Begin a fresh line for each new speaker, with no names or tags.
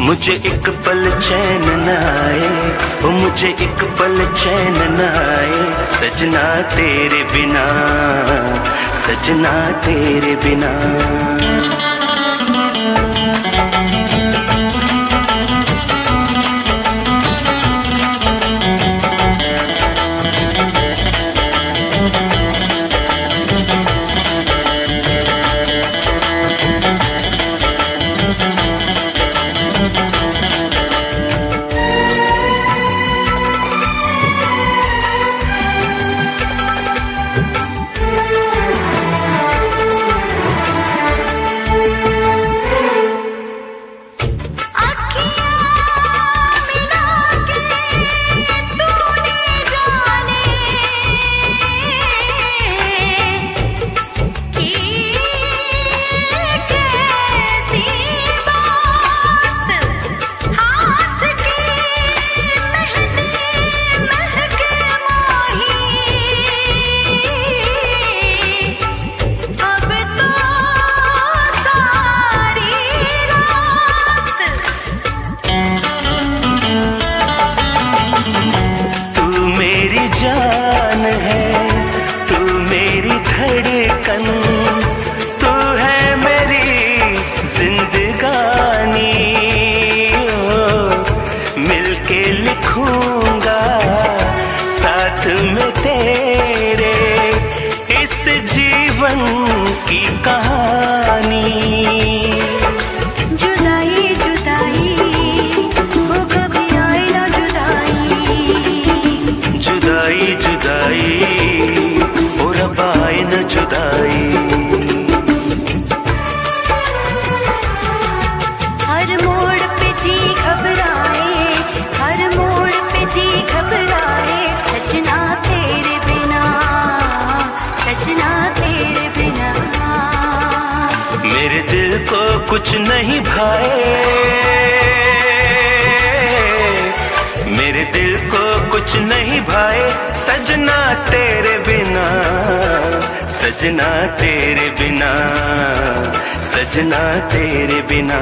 मुझे एक पल चैन न आए, ओ मुझे एक पल चैन न आए, सजना तेरे बिना, सजना तेरे बिना। जान है तू मेरी धड़कन, तू है मेरी जिंदगानी, मिलके लिखूंगा साथ में तेरे इस जीवन की कहानी।
हर मोड़ पे जी घबराए, हर मोड़ पे जी घबराए, सजना तेरे बिना, सजना तेरे बिना।
मेरे दिल को कुछ नहीं भाए, मेरे दिल को कुछ नहीं भाए, सजना तेरे बिना, सजना तेरे बिना, सजना तेरे बिना।